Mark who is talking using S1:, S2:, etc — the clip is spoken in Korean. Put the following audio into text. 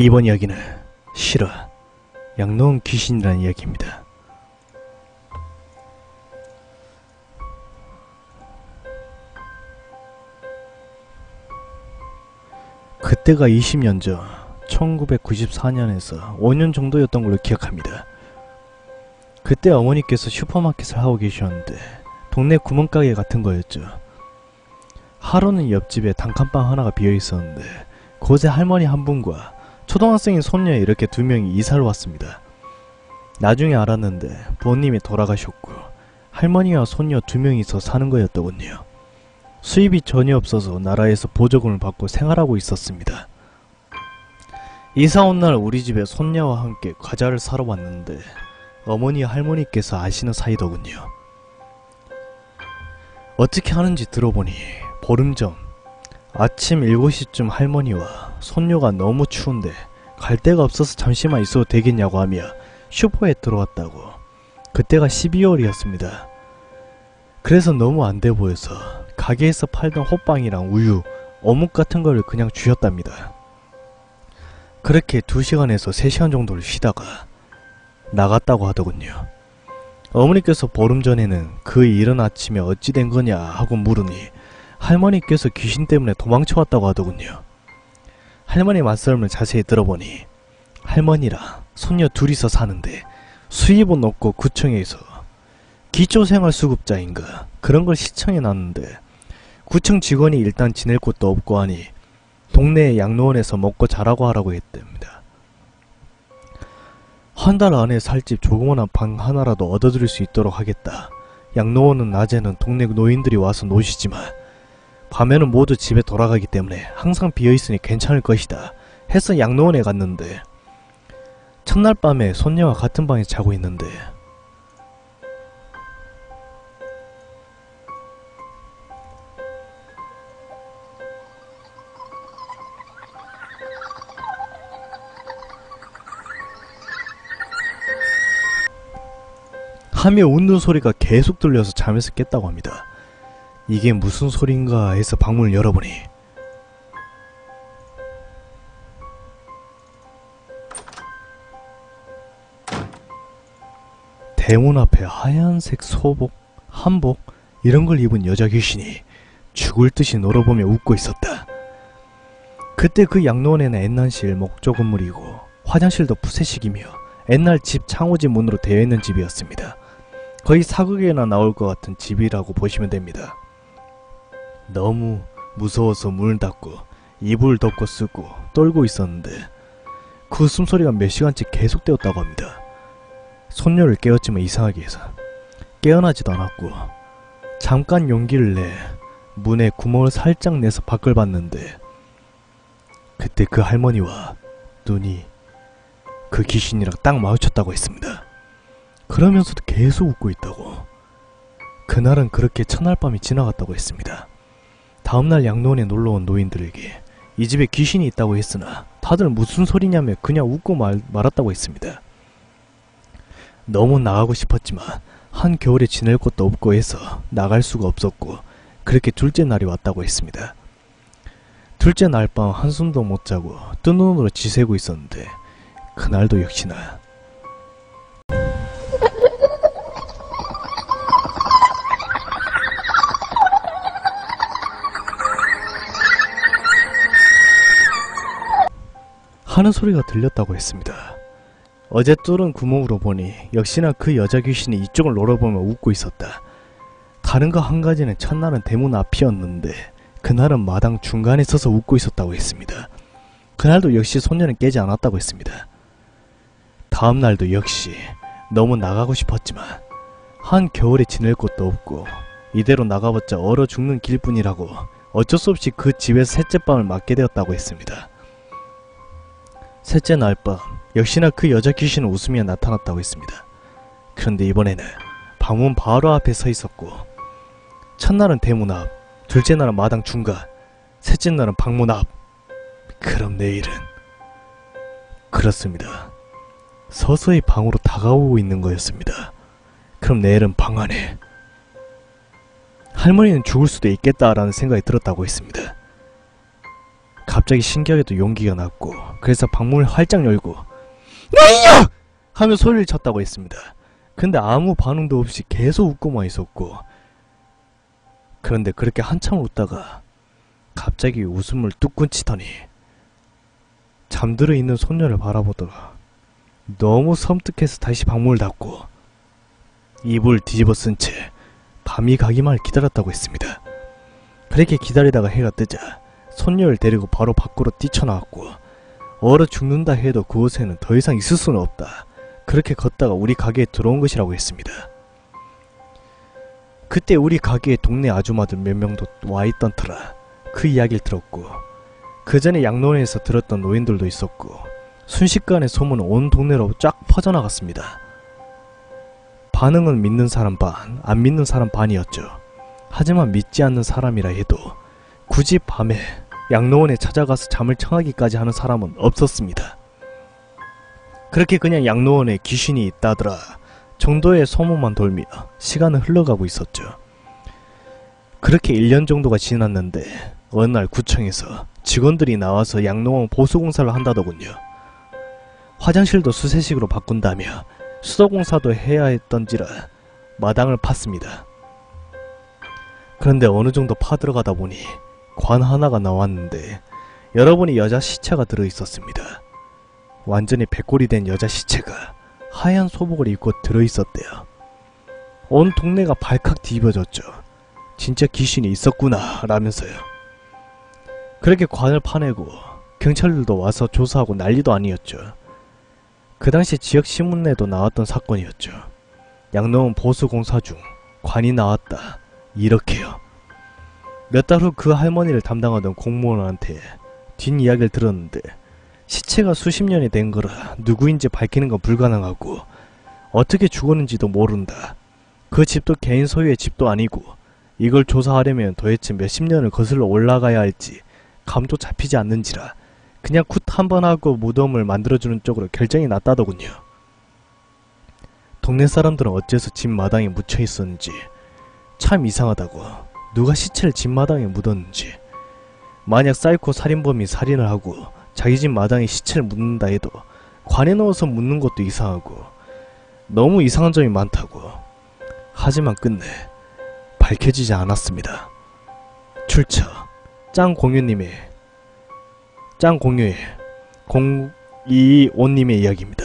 S1: 이번 이야기는 실화, 양로원 귀신이라는 이야기입니다. 그때가 20년 전 1994년에서 5년 정도였던 걸로 기억합니다. 그때 어머니께서 슈퍼마켓을 하고 계셨는데 동네 구멍가게 같은 거였죠. 하루는 옆집에 단칸방 하나가 비어있었는데 곳에 할머니 한 분과 초등학생인 손녀 이렇게 두 명이 이사를 왔습니다. 나중에 알았는데 부모님이 돌아가셨고 할머니와 손녀 두 명이서 사는 거였더군요. 수입이 전혀 없어서 나라에서 보조금을 받고 생활하고 있었습니다. 이사 온 날 우리 집에 손녀와 함께 과자를 사러 왔는데 어머니와 할머니께서 아시는 사이더군요. 어떻게 하는지 들어보니 보름 전 아침 7시쯤 할머니와 손녀가 너무 추운데 갈 데가 없어서 잠시만 있어도 되겠냐고 하며 슈퍼에 들어왔다고. 그때가 12월이었습니다. 그래서 너무 안 돼 보여서 가게에서 팔던 호빵이랑 우유, 어묵 같은 거를 그냥 주셨답니다. 그렇게 2시간에서 3시간 정도를 쉬다가 나갔다고 하더군요. 어머니께서 보름 전에는 그 이른 아침에 어찌 된 거냐 하고 물으니 할머니께서 귀신 때문에 도망쳐왔다고 하더군요. 할머니 말씀을 자세히 들어보니 할머니랑 손녀 둘이서 사는데 수입은 없고 구청에서 기초생활수급자인가 그런 걸 시청해놨는데 구청 직원이 일단 지낼 곳도 없고 하니 동네의 양로원에서 먹고 자라고 하라고 했답니다. 한 달 안에 살 집 조그만한 방 하나라도 얻어들일 수 있도록 하겠다. 양로원은 낮에는 동네 노인들이 와서 노시지만 밤에는 모두 집에 돌아가기 때문에 항상 비어있으니 괜찮을 것이다 해서 양로원에 갔는데 첫날 밤에 손녀와 같은 방에 자고 있는데 하며 웃는 소리가 계속 들려서 잠에서 깼다고 합니다. 이게 무슨 소린가 해서 방문을 열어보니 대문 앞에 하얀색 소복, 한복 이런 걸 입은 여자 귀신이 죽을 듯이 놀아보며 웃고 있었다. 그때 그 양로원에는 옛날식 목조 건물이고 화장실도 푸세식이며 옛날 집 창호집 문으로 되어 있는 집이었습니다. 거의 사극에나 나올 것 같은 집이라고 보시면 됩니다. 너무 무서워서 문을 닫고 이불을 덮고 쓰고 떨고 있었는데 그 숨소리가 몇 시간째 계속되었다고 합니다. 손녀를 깨웠지만 이상하게 해서 깨어나지도 않았고 잠깐 용기를 내 문에 구멍을 살짝 내서 밖을 봤는데 그때 그 할머니와 눈이 그 귀신이랑 딱 마주쳤다고 했습니다. 그러면서도 계속 웃고 있다고. 그날은 그렇게 첫날 밤이 지나갔다고 했습니다. 다음날 양로원에 놀러온 노인들에게 이 집에 귀신이 있다고 했으나 다들 무슨 소리냐며 그냥 웃고 말았다고 했습니다. 너무 나가고 싶었지만 한겨울에 지낼 곳도 없고 해서 나갈 수가 없었고 그렇게 둘째 날이 왔다고 했습니다. 둘째 날 밤 한숨도 못 자고 뜬 눈으로 지새고 있었는데 그날도 역시나 하는 소리가 들렸다고 했습니다. 어제 뚫은 구멍으로 보니 역시나 그 여자 귀신이 이쪽을 노려보며 웃고 있었다. 다른 거 한 가지는 첫날은 대문 앞이었는데 그날은 마당 중간에 서서 웃고 있었다고 했습니다. 그날도 역시 손녀는 깨지 않았다고 했습니다. 다음날도 역시 너무 나가고 싶었지만 한겨울에 지낼 곳도 없고 이대로 나가봤자 얼어 죽는 길뿐이라고 어쩔 수 없이 그 집에서 셋째 밤을 맞게 되었다고 했습니다. 셋째 날 밤 역시나 그 여자 귀신은 웃으며 나타났다고 했습니다. 그런데 이번에는 방문 바로 앞에 서 있었고 첫날은 대문 앞, 둘째 날은 마당 중간, 셋째 날은 방문 앞. 그럼 내일은 그렇습니다. 서서히 방으로 다가오고 있는 거였습니다. 그럼 내일은 방 안에 할머니는 죽을 수도 있겠다라는 생각이 들었다고 했습니다. 갑자기 신기하게도 용기가 났고 그래서 방문을 활짝 열고 나이야! 하며 소리를 쳤다고 했습니다. 근데 아무 반응도 없이 계속 웃고만 있었고 그런데 그렇게 한참 웃다가 갑자기 웃음을 뚝 치더니 잠들어 있는 손녀를 바라보더라. 너무 섬뜩해서 다시 방문을 닫고 이불 뒤집어 쓴 채 밤이 가기만을 기다렸다고 했습니다. 그렇게 기다리다가 해가 뜨자 손녀를 데리고 바로 밖으로 뛰쳐나왔고 얼어 죽는다 해도 그곳에는 더 이상 있을 수는 없다. 그렇게 걷다가 우리 가게에 들어온 것이라고 했습니다. 그때 우리 가게에 동네 아줌마들 몇 명도 와있던 터라 그 이야기를 들었고 그 전에 양로원에서 들었던 노인들도 있었고 순식간에 소문은 온 동네로 쫙 퍼져나갔습니다. 반응은 믿는 사람 반, 안 믿는 사람 반이었죠. 하지만 믿지 않는 사람이라 해도 굳이 밤에 양로원에 찾아가서 잠을 청하기까지 하는 사람은 없었습니다. 그렇게 그냥 양로원에 귀신이 있다더라 정도의 소문만 돌며 시간은 흘러가고 있었죠. 그렇게 1년 정도가 지났는데 어느 날 구청에서 직원들이 나와서 양로원 보수공사를 한다더군요. 화장실도 수세식으로 바꾼다며 수도공사도 해야 했던지라 마당을 팠습니다. 그런데 어느 정도 파들어가다 보니 관 하나가 나왔는데 여러분이 여자 시체가 들어있었습니다. 완전히 백골이 된 여자 시체가 하얀 소복을 입고 들어있었대요. 온 동네가 발칵 뒤집어졌죠. 진짜 귀신이 있었구나 라면서요. 그렇게 관을 파내고 경찰들도 와서 조사하고 난리도 아니었죠. 그 당시 지역 신문에도 나왔던 사건이었죠. 양로원 보수공사 중 관이 나왔다 이렇게요. 몇 달 후 그 할머니를 담당하던 공무원한테 뒷이야기를 들었는데 시체가 수십 년이 된 거라 누구인지 밝히는 건 불가능하고 어떻게 죽었는지도 모른다. 그 집도 개인 소유의 집도 아니고 이걸 조사하려면 도대체 몇십 년을 거슬러 올라가야 할지 감도 잡히지 않는지라 그냥 굿 한번 하고 무덤을 만들어주는 쪽으로 결정이 났다더군요. 동네 사람들은 어째서 집 마당에 묻혀 있었는지 참 이상하다고 누가 시체를 집 마당에 묻었는지 만약 사이코 살인범이 살인을 하고 자기 집 마당에 시체를 묻는다 해도 관에 넣어서 묻는 것도 이상하고 너무 이상한 점이 많다고. 하지만 끝내 밝혀지지 않았습니다. 출처 짱공유의 02225님의 이야기입니다.